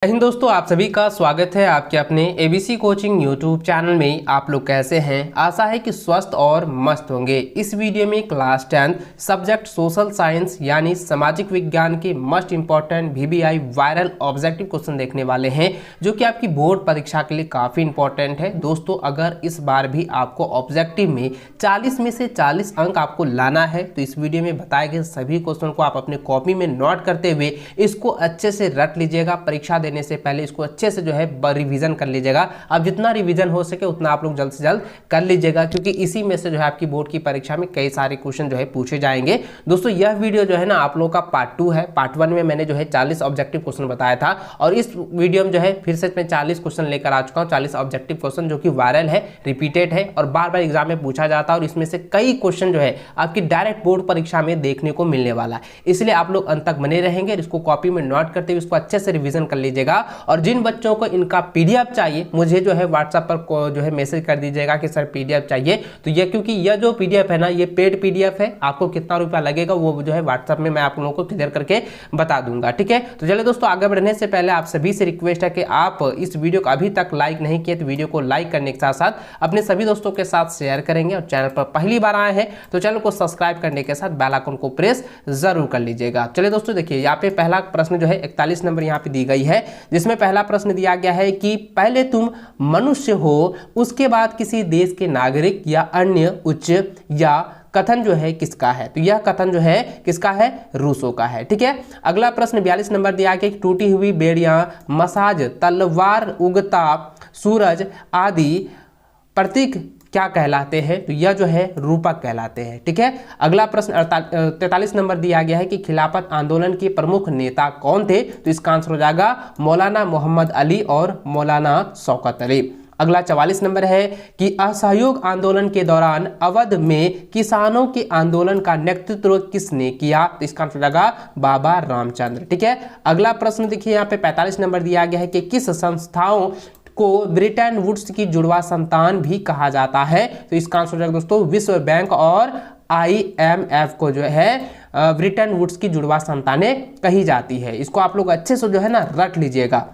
हिंद दोस्तों, आप सभी का स्वागत है आपके अपने एबीसी कोचिंग यूट्यूब चैनल में। आप लोग कैसे हैं? आशा है कि स्वस्थ और मस्त होंगे। इस वीडियो में क्लास 10 सब्जेक्ट सोशल साइंस यानी सामाजिक विज्ञान के most important VBI viral objective question देखने वाले हैं, जो कि आपकी बोर्ड परीक्षा के लिए काफ़ी इंपॉर्टेंट है। दोस्तों, अगर इस बार भी आपको ऑब्जेक्टिव में 40 में से 40 अंक आपको लाना है तो इस वीडियो में बताए गए सभी क्वेश्चन को आप अपने कॉपी में नोट करते हुए इसको अच्छे से रट लीजिएगा। परीक्षा देने से पहले इसको अच्छे से रिवीजन कर लीजिएगा। अब जितना रिवीजन हो सके उतना आप लोग जल्द से जल्द कर लीजिएगा, क्योंकि इसी में से आपकी बोर्ड की परीक्षा में कई सारे क्वेश्चन पूछे जाएंगे। दोस्तों, यह वीडियो ना आप लोगों का पार्ट 2 है। पार्ट 1 में मैंने 40 ऑब्जेक्टिव क्वेश्चन बताया था, और इस वीडियो में फिर से मैं 40 क्वेश्चन लेकर आ चुका हूँ। 40 ऑब्जेक्टिव क्वेश्चन जो कि वायरल है, रिपीटेड है और बार बार एग्जाम में पूछा जाता है, और इसमें से कई क्वेश्चन आपकी डायरेक्ट बोर्ड परीक्षा में देखने को मिलने वाला है। इसलिए आप लोग अंत तक बने रहेंगे, इसको कॉपी में नोट करते हुए इसको अच्छे से रिवीजन कर लीजिएगा। और जिन बच्चों को इनका पीडीएफ चाहिए, मुझे व्हाट्सएप पर मैसेज कर दीजिएगा कि सर पीडीएफ चाहिए। तो ये क्योंकि यह जो पीडीएफ है ना, ये पेड पीडीएफ है। आपको कितना रुपया लगेगा वो व्हाट्सएप में मैं आप लोगों को क्लियर करके बता दूंगा, ठीक है। तो चलिए दोस्तों, आगे बढ़ने से पहले आप सभी से रिक्वेस्ट है कि आप इस वीडियो को अभी तक लाइक नहीं किए तो वीडियो को लाइक करने के साथ साथ अपने सभी दोस्तों के साथ शेयर करेंगे, और चैनल पर पहली बार आए हैं तो चैनल को सब्सक्राइब करने के साथ बेल आइकन को प्रेस जरूर कर लीजिएगा। चलिए दोस्तों, देखिए यहाँ पे पहला प्रश्न 41 नंबर यहाँ पे दी गई है, जिसमें पहला प्रश्न दिया गया है कि पहले तुम मनुष्य हो, उसके बाद किसी देश के नागरिक या अन्य उच्च या कथन किसका है? तो यह कथन किसका है? रूसों का है, ठीक है। अगला प्रश्न 42 नंबर दिया गया कि टूटी हुई बेड़ियां, मसाज, तलवार, उगता सूरज आदि प्रतीक क्या कहलाते हैं? तो यह रूपक कहलाते हैं, ठीक है। अगला प्रश्न 43 नंबर दिया गया है कि खिलाफत आंदोलन के प्रमुख नेता कौन थे? तो इसका आंसर हो जाएगा मौलाना मोहम्मद अली और मौलाना शौकत अली। अगला 44 नंबर है कि असहयोग आंदोलन के दौरान अवध में किसानों के आंदोलन का नेतृत्व किसने किया? तो इसका आंसर हो जाएगा बाबा रामचंद्र, ठीक है। अगला प्रश्न देखिए यहाँ पे 45 नंबर दिया गया है कि किस संस्थाओं को ब्रिटेन वुड्स की जुड़वा संतान भी कहा जाता है? तो इसका आंसर हो जाएगा दोस्तों विश्व बैंक और IMF को ब्रिटेन वुड्स की जुड़वा संतानें कही जाती है। इसको आप लोग अच्छे से रट लीजिएगा।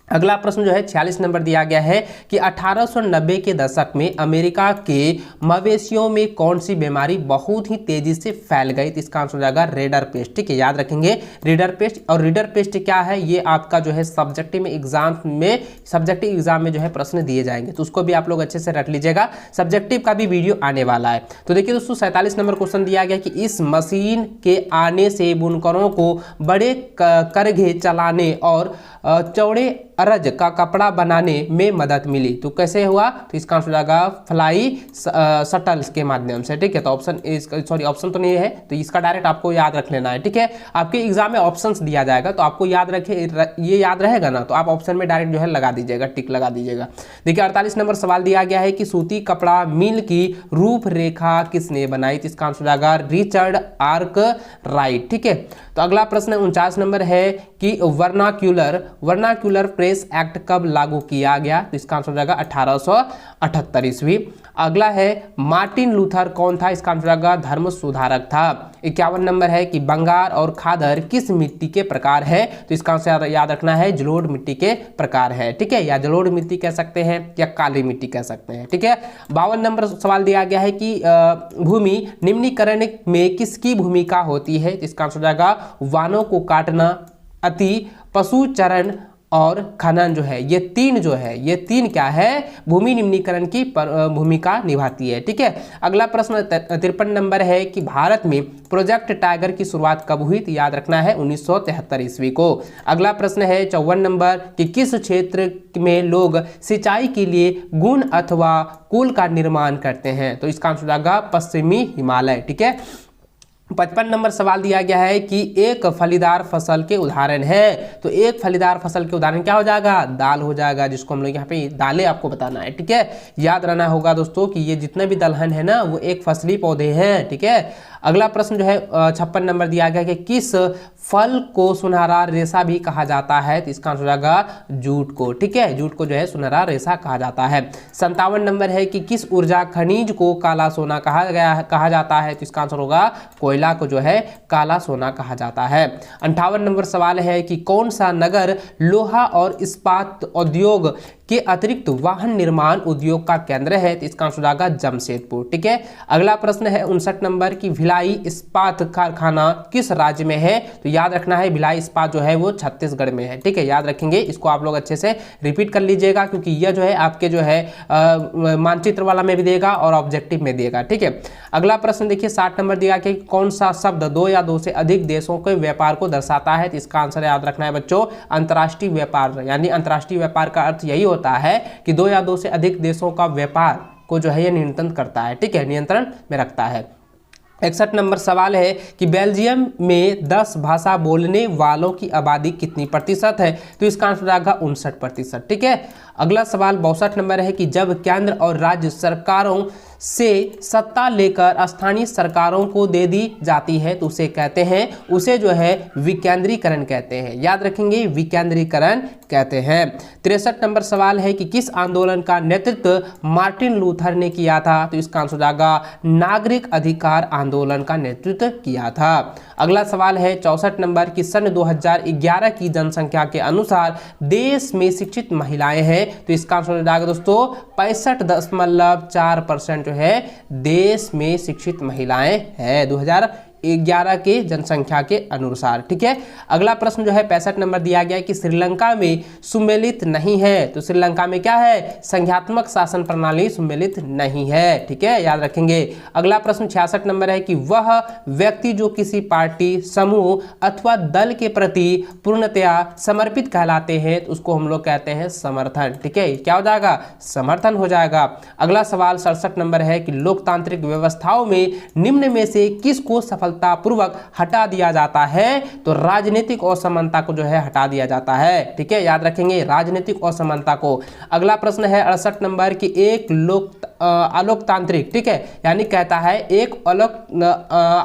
अगला प्रश्न 46 नंबर दिया गया है कि 1890 के दशक में अमेरिका के मवेशियों में कौन सी बीमारी बहुत ही तेजी से फैल गई? तो इसका आंसर हो जाएगा रेडर पेस्ट, ठीक है। याद रखेंगे रेडर पेस्ट। और रेडर पेस्ट क्या है? ये आपका सब्जेक्टिव एग्जाम में प्रश्न दिए जाएंगे, तो उसको भी आप लोग अच्छे से रट लीजिएगा। सब्जेक्टिव का भी वीडियो आने वाला है। तो देखिए दोस्तों, 47 नंबर क्वेश्चन दिया गया कि इस मशीन के आने से बुनकरों को बड़े करघे चलाने और चौड़े अरज का कपड़ा बनाने में मदद मिली। तो कैसे हुआ? तो इसका आंसर हो जाएगा फ्लाई शटल्स के माध्यम से, ठीक है। तो ऑप्शन तो नहीं है, तो इसका डायरेक्ट आपको याद रख लेना है, ठीक है। आपके एग्जाम में ऑप्शंस दिया जाएगा, तो आपको याद ये याद रहेगा ना, तो आप ऑप्शन में डायरेक्ट लगा दीजिएगा, टिक लगा दीजिएगा। देखिए 48 नंबर सवाल दिया गया है कि सूती कपड़ा मिल की रूपरेखा किसने बनाई? तो इसका आंसर हो जाएगा रिचर्ड आर्कराइट, ठीक है। तो अगला प्रश्न 49 नंबर है कि वर्नाक्यूलर प्रेस एक्ट कब लागू किया गया? तो इसका आंसर हो जाएगा 1878 ईस्वी। अगला है मार्टिन लूथर कौन था? इसका आंसर हो जाएगा धर्म सुधारक था। 51 नंबर है कि बंगार और खादर किस मिट्टी के प्रकार है? तो इसका आंसर याद रखना है जलोढ़ मिट्टी के प्रकार है, ठीक है। या जलोढ़ मिट्टी कह सकते हैं या काली मिट्टी कह सकते हैं, ठीक है। 52 नंबर सवाल दिया गया है कि भूमि निम्नीकरण में किसकी भूमिका होती है? तो इसका आंसर हो जाएगा वनों को काटना, अति पशु चरण और खनन ये तीन क्या है? भूमि निम्नीकरण की भूमिका निभाती है, ठीक है। अगला प्रश्न 53 नंबर है कि भारत में प्रोजेक्ट टाइगर की शुरुआत कब हुई? तो याद रखना है 1973 ईस्वी को। अगला प्रश्न है 54 नंबर कि किस क्षेत्र में लोग सिंचाई के लिए गुण अथवा कुल का निर्माण करते हैं? तो इसका आंसर हो जाएगा पश्चिमी हिमालय, ठीक है। 55 नंबर सवाल दिया गया है कि एक फलीदार फसल के उदाहरण है। तो एक फलीदार फसल के उदाहरण क्या हो जाएगा? दाल हो जाएगा, जिसको हम लोग यहाँ पे दालें आपको बताना है, ठीक है। याद रहना होगा दोस्तों कि ये जितने भी दलहन है ना, वो एक फसली पौधे हैं, ठीक है। अगला प्रश्न 56 नंबर दिया गया है कि किस फल को सुनहरा रेशा भी कहा जाता है? तो इसका आंसर हो जाएगा जूट को, ठीक है। जूट को सुनहरा रेशा कहा जाता है। 57 नंबर है कि किस ऊर्जा खनिज को काला सोना कहा जाता है? तो इसका आंसर होगा कोयला। कोयला को जो है काला सोना कहा जाता है। 58 नंबर सवाल है कि कौन सा नगर लोहा और इस्पात उद्योग के अतिरिक्त वाहन निर्माण उद्योग का केंद्र है? तो इसका आंसर आएगा जमशेदपुर। ठीक है, अगला प्रश्न है 59 नंबर की भिलाई इस्पात कारखाना किस राज्य में है? तो याद रखना है भिलाई इस्पात जो है वो छत्तीसगढ़ में है। ठीक है, याद रखेंगे, इसको आप लोग अच्छे से रिपीट कर लीजिएगा क्योंकि यह जो है आपके जो है मानचित्र वाला में भी देगा और ऑब्जेक्टिव में देगा। ठीक है, अगला प्रश्न देखिए 60 नंबर दिया कि कौन सा शब्द दो या दो से अधिक देशों के व्यापार को दर्शाता है? तो इसका आंसर याद रखना है बच्चों अंतर्राष्ट्रीय व्यापार, यानी अंतर्राष्ट्रीय व्यापार का अर्थ यही होता है कि दो या दो से अधिक देशों का व्यापार को जो है ये नियंत्रण करता है। ठीक है, नियंत्रण में रखता है। 61 नंबर सवाल है कि बेल्जियम में 10 भाषा बोलने वालों की आबादी कितनी प्रतिशत है? तो इसका आंसर आएगा 59%। ठीक है, अगला सवाल 62 नंबर है कि जब केंद्र और राज्य सरकारों से सत्ता लेकर स्थानीय सरकारों को दे दी जाती है तो उसे कहते हैं, उसे जो है विकेंद्रीकरण कहते हैं। याद रखेंगे, विकेंद्रीकरण कहते हैं। 63 नंबर सवाल है कि किस आंदोलन का नेतृत्व मार्टिन लूथर ने किया था? तो इसका आंसर आएगा नागरिक अधिकार आंदोलन का नेतृत्व किया था। अगला सवाल है 64 नंबर की सन 2011 की जनसंख्या के अनुसार देश में शिक्षित महिलाएं हैं? तो इसका आंसर आएगा दोस्तों 65.4% जो है देश में शिक्षित महिलाएं हैं 2011 के जनसंख्या के अनुसार। ठीक है, अगला प्रश्न जो है 65 नंबर दिया गया है कि श्रीलंका में सुमेलित नहीं है। तो श्रीलंका में क्या है? संघात्मक शासन प्रणाली सुमेलित नहीं है। ठीक है, याद रखेंगे। अगला प्रश्न 66 नंबर है कि वह व्यक्ति जो किसी पार्टी समूह अथवा दल के प्रति पूर्णतया समर्पित कहलाते हैं तो उसको हम लोग कहते हैं समर्थन। ठीक है, क्या हो जाएगा? समर्थन हो जाएगा। अगला सवाल 67 नंबर है कि लोकतांत्रिक व्यवस्थाओं में निम्न में से किसको सफलतापूर्वक हटा दिया जाता है? तो राजनीतिक असमानता को जो है हटा दिया जाता है। ठीक है, याद रखेंगे राजनीतिक असमानता को। अगला प्रश्न है 68 नंबर की एक अलोकतांत्रिक, ठीक है, यानी कहता है एक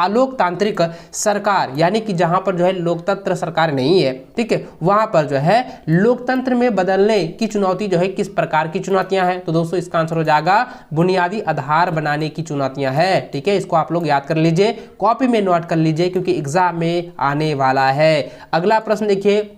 अलोकतांत्रिक सरकार, यानी कि जहां पर जो है लोकतंत्र सरकार नहीं है, ठीक है, वहां पर जो है लोकतंत्र में बदलने की चुनौती जो है किस प्रकार की चुनौतियां हैं? तो दोस्तों इसका आंसर हो जाएगा बुनियादी आधार बनाने की चुनौतियां हैं। ठीक है, इसको आप लोग याद कर लीजिए, कॉपी में नोट कर लीजिए क्योंकि एग्जाम में आने वाला है। अगला प्रश्न देखिए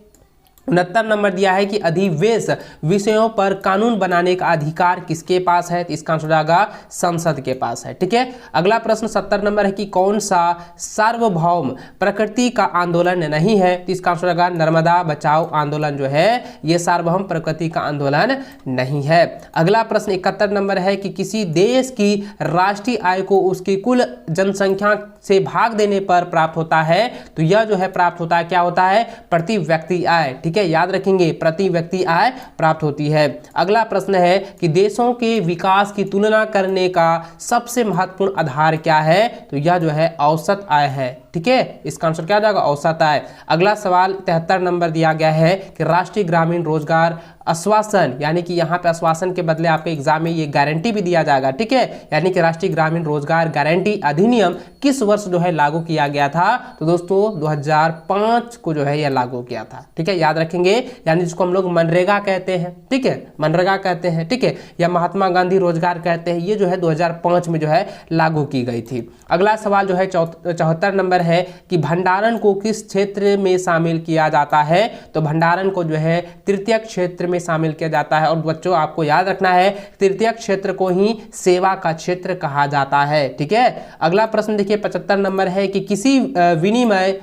69 नंबर दिया है कि अधिवेश विषयों पर कानून बनाने का अधिकार किसके पास है? तो इसका आंसर आएगा संसद के पास है। ठीक है, अगला प्रश्न 70 नंबर है कि कौन सा सार्वभौम प्रकृति का आंदोलन नहीं है? तो इसका आंसर आएगा नर्मदा बचाओ आंदोलन जो है ये सार्वभौम प्रकृति का आंदोलन नहीं है। अगला प्रश्न 71 नंबर है कि किसी देश की राष्ट्रीय आय को उसकी कुल जनसंख्या से भाग देने पर प्राप्त होता है, तो यह जो है प्राप्त होता है, क्या होता है? प्रति व्यक्ति आय। ठीक है, याद रखेंगे प्रति व्यक्ति आय प्राप्त होती है। अगला प्रश्न है कि देशों के विकास की तुलना करने का सबसे महत्वपूर्ण आधार क्या है? तो यह जो है औसत आय है। ठीक है, इसका आंसर क्या हो जाएगा? औसत आय। अगला सवाल 73 नंबर दिया गया है कि राष्ट्रीय ग्रामीण रोजगार आश्वासन, यानी कि यहाँ पे आश्वासन के बदले आपके एग्जाम में ये गारंटी भी दिया जाएगा। ठीक है, यानी कि राष्ट्रीय ग्रामीण रोजगार गारंटी अधिनियम किस वर्ष जो है लागू किया गया था? तो दोस्तों 2005 को जो है यह लागू किया था। ठीक है, याद रखेंगे, यानी जिसको हम लोग मनरेगा कहते हैं। ठीक है, मनरेगा कहते हैं, ठीक है, या महात्मा गांधी रोजगार कहते हैं, ये जो है 2005 में जो है लागू की गई थी। अगला सवाल जो है 74 नंबर है कि भंडारण को किस क्षेत्र में शामिल किया जाता है? तो भंडारण को जो है तृतीयक क्षेत्र में शामिल किया जाता है। और बच्चों आपको याद रखना है तृतीयक क्षेत्र को ही सेवा का क्षेत्र कहा जाता है। ठीक है, अगला प्रश्न देखिए 75 नंबर है कि किसी विनिमय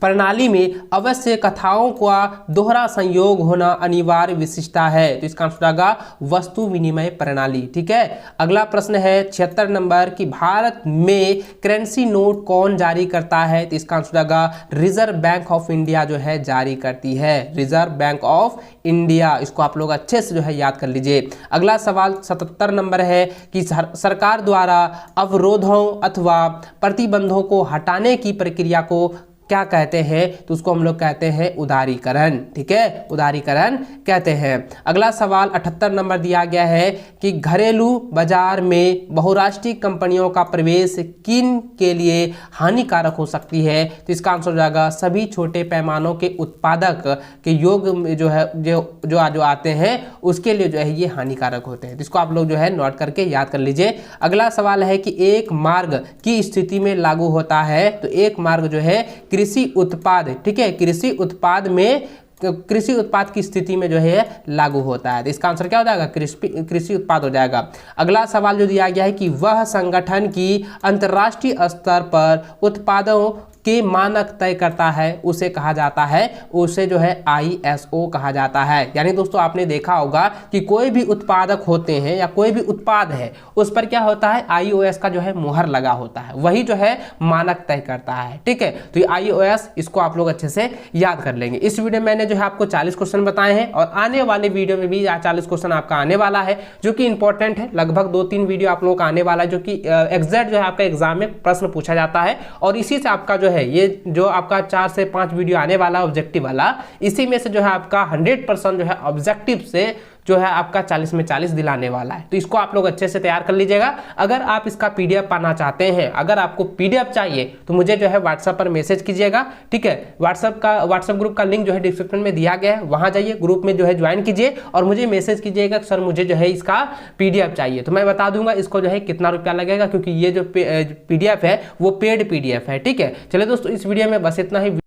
प्रणाली में अवश्य कथाओं का दोहरा संयोग होना अनिवार्य विशिष्टता है। तो इसका आंसर आएगा वस्तु विनिमय प्रणाली। ठीक है, अगला प्रश्न है 76 नंबर कि भारत में करेंसी नोट कौन जारी करता है? तो इसका आंसर आएगा रिजर्व बैंक ऑफ इंडिया जो है जारी करती है, रिजर्व बैंक ऑफ इंडिया। इसको आप लोग अच्छे से जो है याद कर लीजिए। अगला सवाल 77 नंबर है कि सरकार द्वारा अवरोधों अथवा प्रतिबंधों को हटाने की प्रक्रिया को क्या कहते हैं, तो उसको हम लोग कहते हैं उदारीकरण। ठीक है, उदारीकरण कहते हैं। अगला सवाल 78 नंबर दिया गया है कि घरेलू बाजार में बहुराष्ट्रीय कंपनियों का प्रवेश किन के लिए हानिकारक हो सकती है, तो इसका आंसर हो जाएगा सभी छोटे पैमानों के उत्पादक के योग में जो है जो आते हैं उसके लिए जो है ये हानिकारक होते हैं। तो इसको आप लोग जो है नोट करके याद कर लीजिए। अगला सवाल है कि एक मार्ग की स्थिति में लागू होता है, तो एक मार्ग जो है कृषि उत्पाद, ठीक है, कृषि उत्पाद में, कृषि उत्पाद की स्थिति में जो है लागू होता है। तो इसका आंसर क्या हो जाएगा, कृषि उत्पाद हो जाएगा। अगला सवाल जो दिया गया है कि वह संगठन की अंतर्राष्ट्रीय स्तर पर उत्पादों के मानक तय करता है उसे कहा जाता है, उसे जो है ISO कहा जाता है। यानी दोस्तों आपने देखा होगा कि कोई भी उत्पादक होते हैं या कोई भी उत्पाद है उस पर क्या होता है, IOS का जो है मुहर लगा होता है, वही जो है मानक तय करता है। ठीक है, तो ये IOS, इसको आप लोग अच्छे से याद कर लेंगे। इस वीडियो में मैंने जो है आपको 40 क्वेश्चन बताए हैं और आने वाले वीडियो में भी 40 क्वेश्चन आपका आने वाला है जो कि इंपॉर्टेंट है। लगभग 2-3 वीडियो आप लोगों का आने वाला है जो कि एग्जैक्ट जो है आपका एग्जाम में प्रश्न पूछा जाता है और इसी से आपका जो है ये जो आपका 4 से 5 वीडियो आने वाला ऑब्जेक्टिव वाला, इसी में से जो है आपका 100% जो है ऑब्जेक्टिव से जो है आपका 40 में 40 दिलाने वाला है। तो इसको आप लोग अच्छे से तैयार कर लीजिएगा। अगर आप इसका PDF पाना चाहते हैं, अगर आपको PDF चाहिए तो मुझे जो है व्हाट्सएप पर मैसेज कीजिएगा। ठीक है, व्हाट्सएप ग्रुप का लिंक जो है डिस्क्रिप्शन में दिया गया है, वहां जाइए, ग्रुप में जो है ज्वाइन कीजिए और मुझे मैसेज कीजिएगा सर मुझे जो है इसका PDF चाहिए, तो मैं बता दूंगा इसको जो है कितना रुपया लगेगा, क्योंकि ये जो PDF है वो पेड PDF है। ठीक है, चलिए दोस्तों इस वीडियो में बस इतना ही।